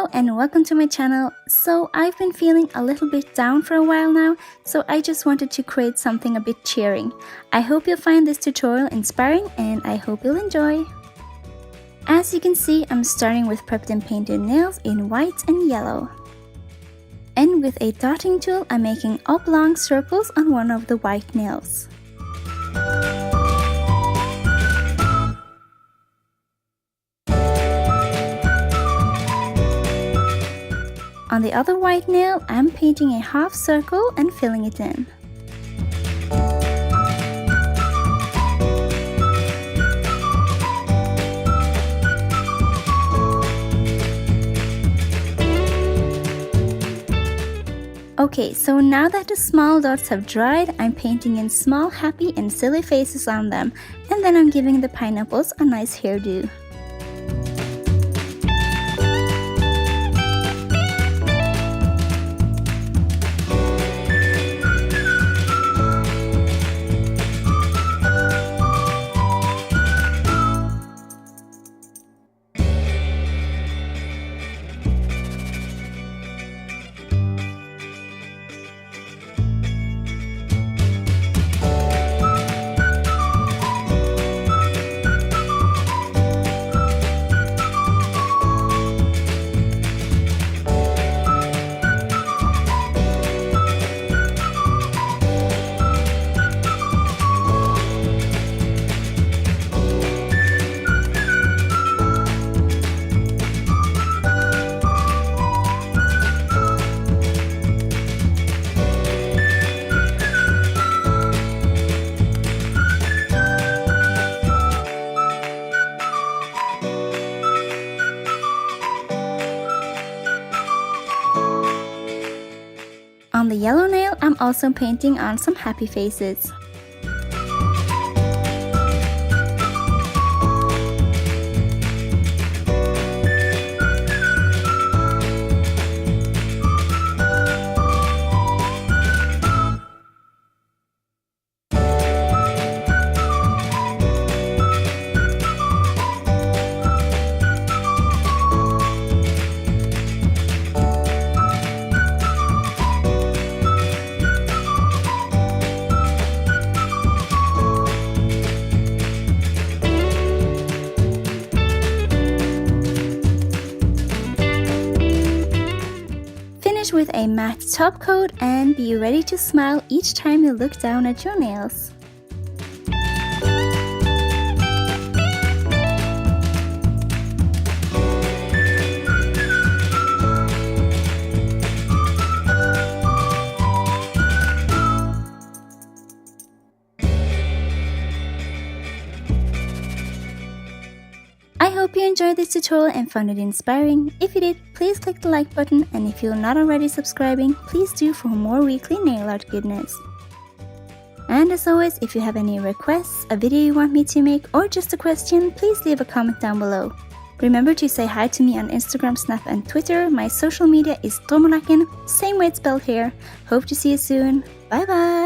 Hello and welcome to my channel. So I've been feeling a little bit down for a while now, so I just wanted to create something a bit cheering. I hope you'll find this tutorial inspiring and I hope you'll enjoy. As you can see, I'm starting with prepped and painted nails in white and yellow. And with a dotting tool, I'm making oblong circles on one of the white nails. On the other white nail, I'm painting a half circle and filling it in. Okay, so now that the small dots have dried, I'm painting in small happy and silly faces on them, and then I'm giving the pineapples a nice hairdo. On the yellow nail, I'm also painting on some happy faces. With a matte top coat and be ready to smile each time you look down at your nails. I hope you enjoyed this tutorial and found it inspiring. If you did, please click the like button, and if you're not already subscribing, please do for more weekly nail art goodness. And as always, if you have any requests, a video you want me to make, or just a question, please leave a comment down below. Remember to say hi to me on Instagram, Snap and Twitter. My social media is drommelakken, same way it's spelled here. Hope to see you soon. Bye bye!